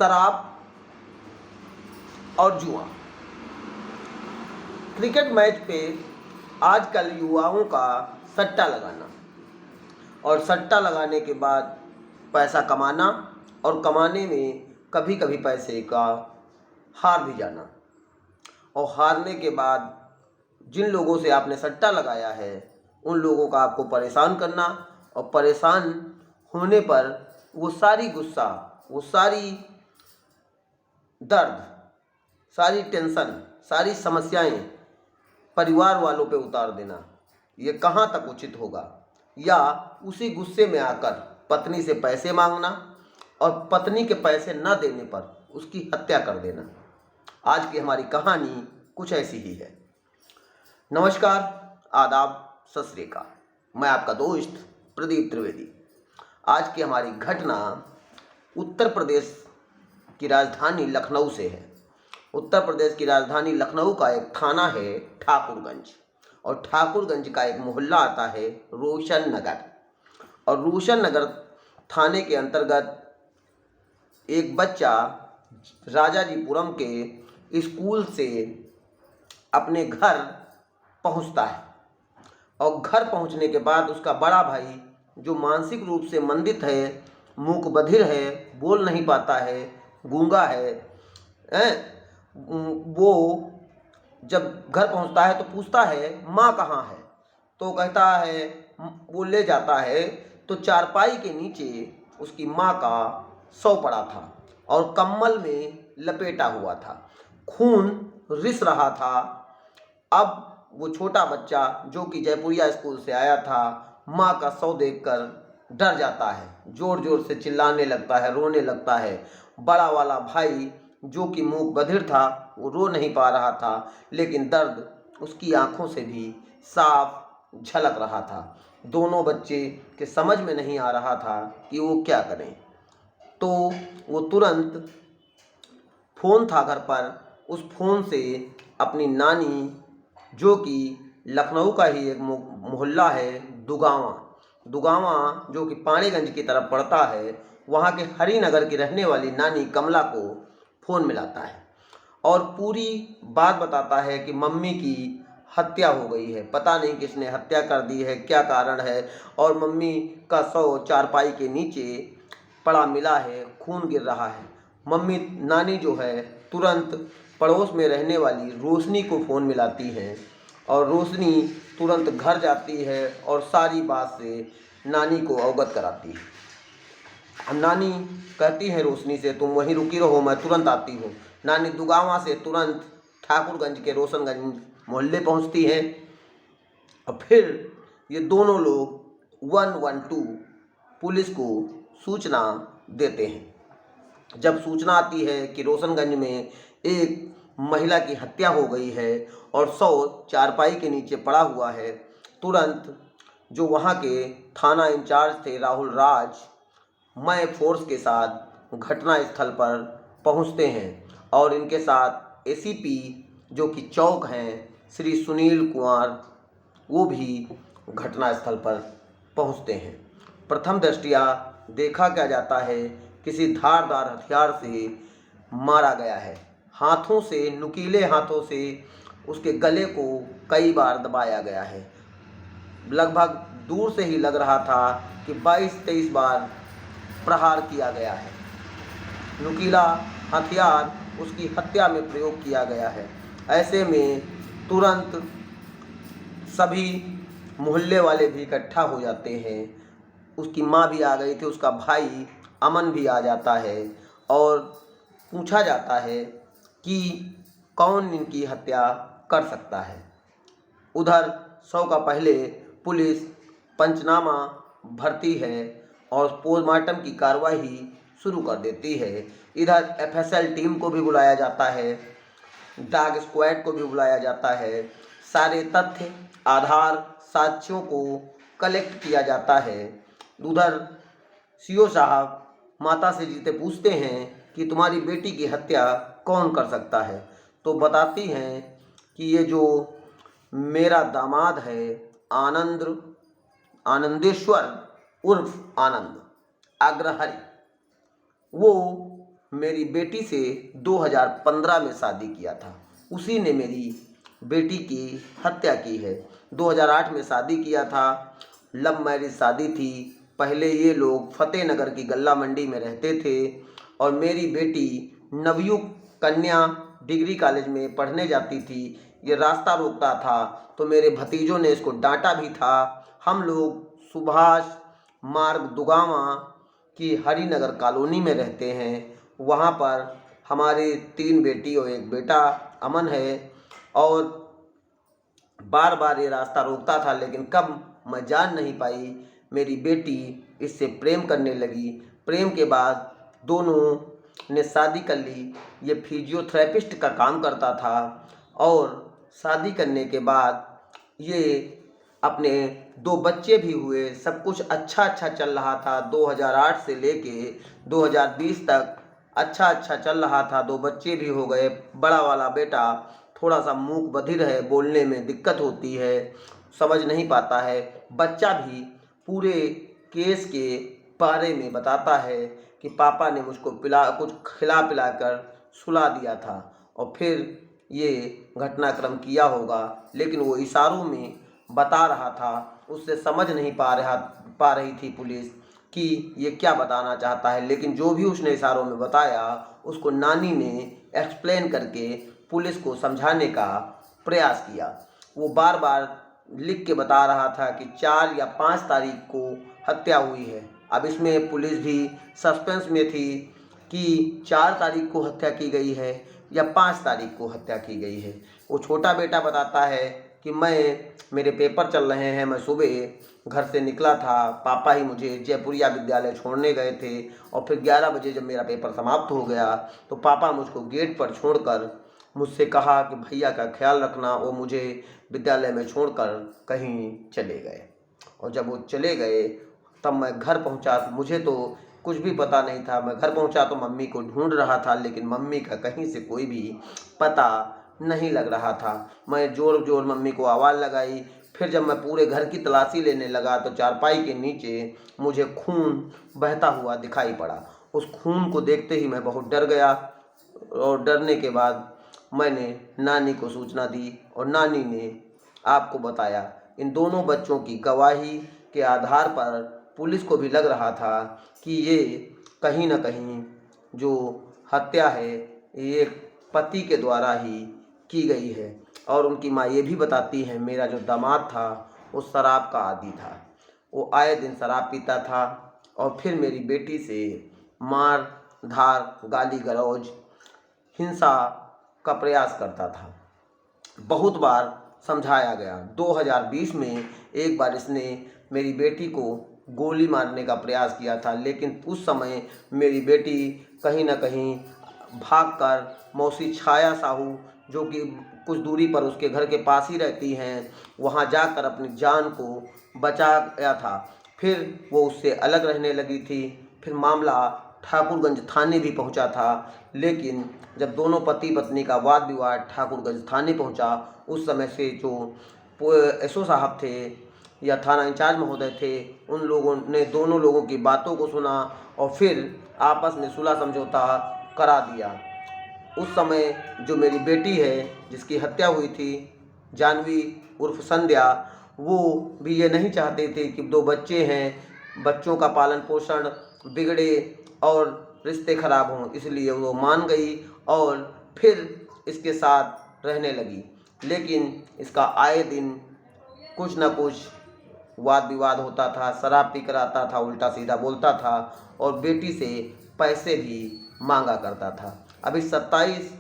शराब और जुआ। क्रिकेट मैच पे आजकल युवाओं का सट्टा लगाना और सट्टा लगाने के बाद पैसा कमाना और कमाने में कभी कभी पैसे का हार भी जाना, और हारने के बाद जिन लोगों से आपने सट्टा लगाया है उन लोगों का आपको परेशान करना, और परेशान होने पर वो सारी गुस्सा, वो सारी दर्द, सारी टेंशन, सारी समस्याएं परिवार वालों पे उतार देना, ये कहाँ तक उचित होगा। या उसी गुस्से में आकर पत्नी से पैसे मांगना और पत्नी के पैसे न देने पर उसकी हत्या कर देना। आज की हमारी कहानी कुछ ऐसी ही है। नमस्कार, आदाब, सत श्री अकाल। मैं आपका दोस्त प्रदीप त्रिवेदी। आज की हमारी घटना उत्तर प्रदेश की राजधानी लखनऊ से है। उत्तर प्रदेश की राजधानी लखनऊ का एक थाना है ठाकुरगंज, और ठाकुरगंज का एक मोहल्ला आता है रोशन नगर। और रोशन नगर थाने के अंतर्गत एक बच्चा राजाजीपुरम के स्कूल से अपने घर पहुंचता है, और घर पहुंचने के बाद उसका बड़ा भाई जो मानसिक रूप से मंदित है, मूक बधिर है, बोल नहीं पाता है, गूंगा है, वो जब घर पहुंचता है तो पूछता है माँ कहाँ है। तो कहता है, वो ले जाता है तो चारपाई के नीचे उसकी माँ का शव पड़ा था और कम्बल में लपेटा हुआ था, खून रिस रहा था। अब वो छोटा बच्चा जो कि जयपुरिया स्कूल से आया था, माँ का शव देखकर डर जाता है, जोर जोर से चिल्लाने लगता है, रोने लगता है। बड़ा वाला भाई जो कि मूक बधिर था वो रो नहीं पा रहा था, लेकिन दर्द उसकी आंखों से भी साफ झलक रहा था। दोनों बच्चे के समझ में नहीं आ रहा था कि वो क्या करें। तो वो तुरंत, फ़ोन था घर पर, उस फ़ोन से अपनी नानी जो कि लखनऊ का ही एक मोहल्ला है दुगावा जो कि पाणीगंज की तरफ पड़ता है, वहाँ के हरिनगर की रहने वाली नानी कमला को फ़ोन मिलाता है और पूरी बात बताता है कि मम्मी की हत्या हो गई है, पता नहीं किसने हत्या कर दी है, क्या कारण है, और मम्मी का शव चारपाई के नीचे पड़ा मिला है, खून गिर रहा है। नानी जो है तुरंत पड़ोस में रहने वाली रोशनी को फ़ोन मिलाती है, और रोशनी तुरंत घर जाती है और सारी बात से नानी को अवगत कराती है। अब नानी कहती है रोशनी से, तुम वहीं रुकी रहो, मैं तुरंत आती हूँ। नानी दुगावा से तुरंत ठाकुरगंज के रोशनगंज मोहल्ले पहुँचती है, और फिर ये दोनों लोग 112 पुलिस को सूचना देते हैं। जब सूचना आती है कि रोशनगंज में एक महिला की हत्या हो गई है और शव चारपाई के नीचे पड़ा हुआ है, तुरंत जो वहाँ के थाना इंचार्ज थे राहुल राज, मय फोर्स के साथ घटना स्थल पर पहुँचते हैं, और इनके साथ एसीपी जो कि चौक हैं श्री सुनील कुमार, वो भी घटना स्थल पर पहुँचते हैं। प्रथम दृष्टया देखा क्या जाता है, किसी धारदार हथियार से मारा गया है। हाथों से, नुकीले हाथों से उसके गले को कई बार दबाया गया है। लगभग दूर से ही लग रहा था कि 22-23 बार प्रहार किया गया है। नुकीला हथियार उसकी हत्या में प्रयोग किया गया है। ऐसे में तुरंत सभी मोहल्ले वाले भी इकट्ठा हो जाते हैं। उसकी माँ भी आ गई थी, उसका भाई अमन भी आ जाता है, और पूछा जाता है कि कौन इनकी हत्या कर सकता है। उधर शव का पहले पुलिस पंचनामा भरती है और पोस्टमार्टम की कार्रवाई शुरू कर देती है। इधर एफएसएल टीम को भी बुलाया जाता है, डॉग स्क्वाड को भी बुलाया जाता है। सारे तथ्य, आधार, साक्ष्यों को कलेक्ट किया जाता है। उधर सीओ साहब माता से जीते पूछते हैं कि तुम्हारी बेटी की हत्या कौन कर सकता है, तो बताती हैं कि ये जो मेरा दामाद है आनंदेश्वर उर्फ आनंद अग्रहरि, वो मेरी बेटी से 2015 में शादी किया था। उसी ने मेरी बेटी की हत्या की है। 2008 में शादी किया था, लव मैरिज शादी थी। पहले ये लोग फतेहनगर की गल्ला मंडी में रहते थे और मेरी बेटी नवयुग कन्या डिग्री कॉलेज में पढ़ने जाती थी। ये रास्ता रोकता था तो मेरे भतीजों ने इसको डांटा भी था। हम लोग सुभाष मार्ग दुगामा की हरिनगर कॉलोनी में रहते हैं। वहाँ पर हमारे 3 बेटी और 1 बेटा अमन है। और बार बार ये रास्ता रोकता था, लेकिन कब मैं जान नहीं पाई। मेरी बेटी इससे प्रेम करने लगी। प्रेम के बाद दोनों ने शादी कर ली। ये फिजियोथेरेपिस्ट का काम करता था और शादी करने के बाद ये अपने 2 बच्चे भी हुए। सब कुछ अच्छा चल रहा था। 2008 से लेके 2020 तक अच्छा चल रहा था। 2 बच्चे भी हो गए। बड़ा वाला बेटा थोड़ा सा मूक बधिर है, बोलने में दिक्कत होती है, समझ नहीं पाता है। बच्चा भी पूरे केस के बारे में बताता है कि पापा ने मुझको कुछ खिला पिला कर सुला दिया था और फिर ये घटनाक्रम किया होगा, लेकिन वो इशारों में बता रहा था। उससे समझ नहीं पा रही थी पुलिस कि ये क्या बताना चाहता है, लेकिन जो भी उसने इशारों में बताया उसको नानी ने एक्सप्लेन करके पुलिस को समझाने का प्रयास किया। वो बार बार लिख के बता रहा था कि 4 या 5 तारीख को हत्या हुई है। अब इसमें पुलिस भी सस्पेंस में थी कि 4 तारीख को हत्या की गई है या 5 तारीख को हत्या की गई है। वो छोटा बेटा बताता है कि मेरे पेपर चल रहे हैं, मैं सुबह घर से निकला था, पापा ही मुझे जयपुरिया विद्यालय छोड़ने गए थे और फिर 11 बजे जब मेरा पेपर समाप्त हो गया तो पापा मुझको गेट पर छोड़कर मुझसे कहा कि भैया का ख्याल रखना। वो मुझे विद्यालय में छोड़कर कहीं चले गए और जब वो चले गए तब मैं घर पहुंचा। मुझे तो कुछ भी पता नहीं था। मैं घर पहुंचा तो मम्मी को ढूंढ रहा था, लेकिन मम्मी का कहीं से कोई भी पता नहीं लग रहा था। मैं जोर मम्मी को आवाज़ लगाई। फिर जब मैं पूरे घर की तलाशी लेने लगा तो चारपाई के नीचे मुझे खून बहता हुआ दिखाई पड़ा। उस खून को देखते ही मैं बहुत डर गया और डरने के बाद मैंने नानी को सूचना दी और नानी ने आपको बताया। इन दोनों बच्चों की गवाही के आधार पर पुलिस को भी लग रहा था कि ये कहीं न कहीं जो हत्या है ये पति के द्वारा ही की गई है। और उनकी माँ ये भी बताती है मेरा जो दामाद था वो शराब का आदी था। वो आए दिन शराब पीता था और फिर मेरी बेटी से मार धार गाली गलौज हिंसा का प्रयास करता था। बहुत बार समझाया गया। 2020 में एक बार इसने मेरी बेटी को गोली मारने का प्रयास किया था, लेकिन उस समय मेरी बेटी कहीं न कहीं भागकर मौसी छाया साहू, जो कि कुछ दूरी पर उसके घर के पास ही रहती हैं, वहां जाकर अपनी जान को बचाया था। फिर वो उससे अलग रहने लगी थी। फिर मामला ठाकुरगंज थाने भी पहुंचा था, लेकिन जब दोनों पति पत्नी का वाद विवाद ठाकुरगंज थाने पहुंचा, उस समय से जो एसओ साहब थे या थाना इंचार्ज महोदय थे, उन लोगों ने दोनों लोगों की बातों को सुना और फिर आपस में सुलह समझौता करा दिया। उस समय जो मेरी बेटी है जिसकी हत्या हुई थी, जानवी उर्फ संध्या, वो भी ये नहीं चाहते थे कि 2 बच्चे हैं, बच्चों का पालन पोषण बिगड़े और रिश्ते खराब हों, इसलिए वो मान गई और फिर इसके साथ रहने लगी। लेकिन इसका आए दिन कुछ न कुछ वाद विवाद होता था, शराब पीकर आता था, उल्टा सीधा बोलता था और बेटी से पैसे भी मांगा करता था। अभी 27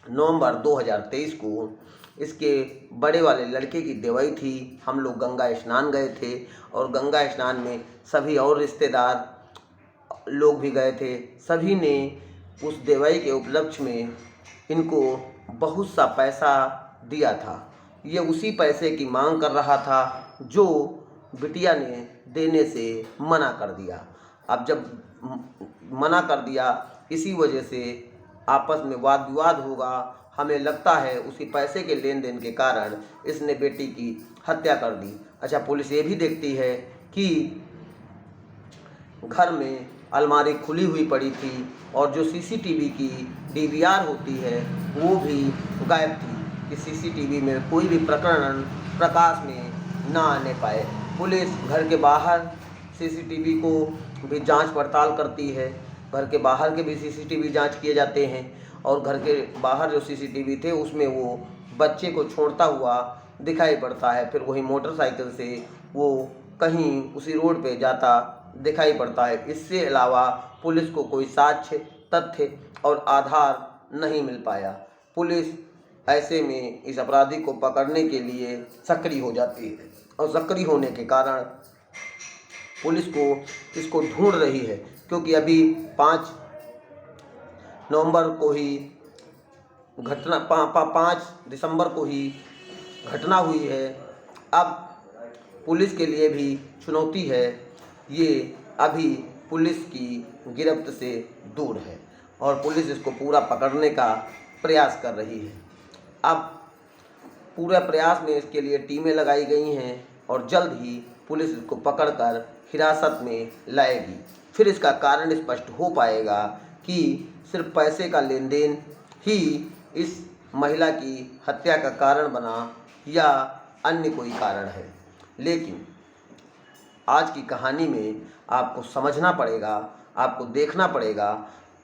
नवंबर 2023 को इसके बड़े वाले लड़के की देवई थी। हम लोग गंगा स्नान गए थे और गंगा स्नान में सभी और रिश्तेदार लोग भी गए थे। सभी ने उस देवई के उपलक्ष्य में इनको बहुत सा पैसा दिया था। ये उसी पैसे की मांग कर रहा था जो बिटिया ने देने से मना कर दिया। अब जब मना कर दिया, इसी वजह से आपस में वाद विवाद होगा। हमें लगता है उसी पैसे के लेन देन के कारण इसने बेटी की हत्या कर दी। अच्छा, पुलिस ये भी देखती है कि घर में अलमारी खुली हुई पड़ी थी और जो सीसीटीवी की डीवीआर होती है वो भी गायब थी कि सीसीटीवी में कोई भी प्रकरण प्रकाश में ना आने पाए। पुलिस घर के बाहर सीसीटीवी को भी जांच पड़ताल करती है, घर के बाहर के भी सीसीटीवी जांच किए जाते हैं और घर के बाहर जो सीसीटीवी थे उसमें वो बच्चे को छोड़ता हुआ दिखाई पड़ता है। फिर वही मोटरसाइकिल से वो कहीं उसी रोड पे जाता दिखाई पड़ता है। इससे अलावा पुलिस को कोई साक्ष्य, तथ्य और आधार नहीं मिल पाया। पुलिस ऐसे में इस अपराधी को पकड़ने के लिए सक्रिय हो जाती है और सक्रिय होने के कारण पुलिस को इसको ढूंढ रही है, क्योंकि अभी 5 नवंबर को ही घटना 5 दिसंबर को ही घटना हुई है। अब पुलिस के लिए भी चुनौती है, ये अभी पुलिस की गिरफ्त से दूर है और पुलिस इसको पूरा पकड़ने का प्रयास कर रही है। अब पूरे प्रयास में इसके लिए टीमें लगाई गई हैं और जल्द ही पुलिस इसको पकड़कर हिरासत में लाएगी। फिर इसका कारण स्पष्ट हो पाएगा कि सिर्फ पैसे का लेन देन ही इस महिला की हत्या का कारण बना या अन्य कोई कारण है। लेकिन आज की कहानी में आपको समझना पड़ेगा, आपको देखना पड़ेगा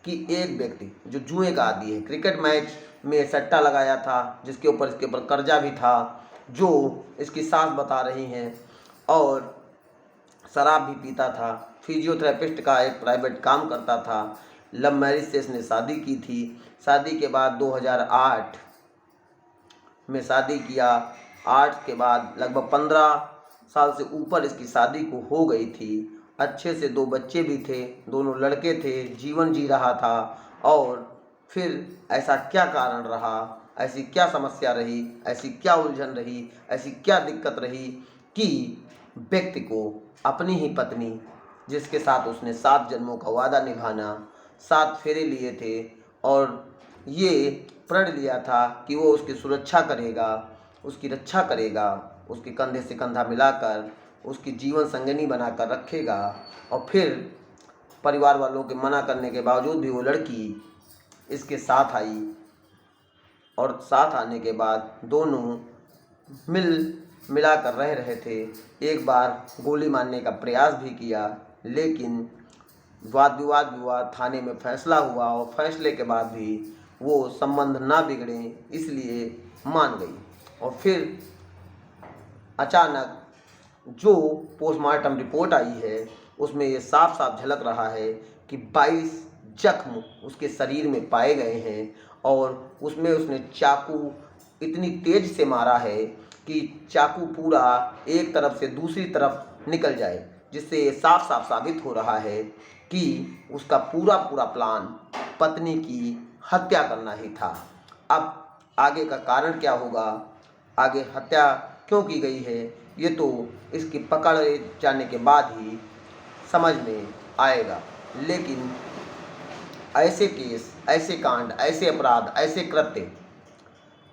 कि एक व्यक्ति जो जुए का आदी है, क्रिकेट मैच में सट्टा लगाया था, जिसके ऊपर इसके ऊपर कर्जा भी था, जो इसकी सास बता रही हैं, और शराब भी पीता था, फिजियोथेरेपिस्ट का एक प्राइवेट काम करता था, लव मैरिज से इसने शादी की थी। शादी के बाद 2008 में शादी किया। 8 के बाद लगभग 15 साल से ऊपर इसकी शादी को हो गई थी। अच्छे से 2 बच्चे भी थे, दोनों लड़के थे, जीवन जी रहा था। और फिर ऐसा क्या कारण रहा, ऐसी क्या समस्या रही, ऐसी क्या उलझन रही, ऐसी क्या दिक्कत रही कि व्यक्ति को अपनी ही पत्नी, जिसके साथ उसने 7 जन्मों का वादा निभाना, 7 फेरे लिए थे और ये प्रण लिया था कि वो उसकी सुरक्षा करेगा, उसकी रक्षा करेगा, उसके कंधे से कंधा मिलाकर उसकी जीवन संगिनी बनाकर रखेगा, और फिर परिवार वालों के मना करने के बावजूद भी वो लड़की इसके साथ आई और साथ आने के बाद दोनों मिलाकर रह रहे थे। एक बार गोली मारने का प्रयास भी किया, लेकिन वाद विवाद हुआ, थाने में फैसला हुआ और फैसले के बाद भी वो संबंध ना बिगड़े इसलिए मान गई। और फिर अचानक जो पोस्टमार्टम रिपोर्ट आई है उसमें ये साफ साफ झलक रहा है कि 22 जख्म उसके शरीर में पाए गए हैं और उसमें उसने चाकू इतनी तेज से मारा है कि चाकू पूरा एक तरफ से दूसरी तरफ निकल जाए, जिससे ये साफ साफ साबित हो रहा है कि उसका पूरा प्लान पत्नी की हत्या करना ही था। अब आगे का कारण क्या होगा, आगे हत्या क्यों की गई है, ये तो इसकी पकड़ जाने के बाद ही समझ में आएगा। लेकिन ऐसे केस, ऐसे कांड, ऐसे अपराध, ऐसे कृत्य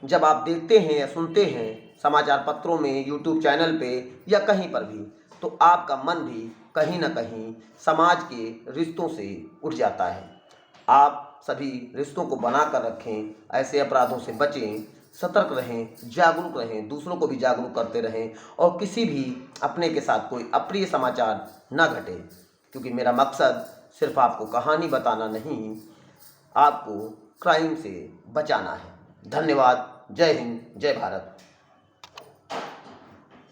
जब आप देखते हैं या सुनते हैं समाचार पत्रों में, यूट्यूब चैनल पे या कहीं पर भी, तो आपका मन भी कहीं ना कहीं समाज के रिश्तों से उठ जाता है। आप सभी रिश्तों को बना कर रखें, ऐसे अपराधों से बचें, सतर्क रहें, जागरूक रहें, दूसरों को भी जागरूक करते रहें और किसी भी अपने के साथ कोई अप्रिय समाचार न घटे, क्योंकि मेरा मकसद सिर्फ आपको कहानी बताना नहीं, आपको क्राइम से बचाना है। धन्यवाद। जय हिंद, जय भारत।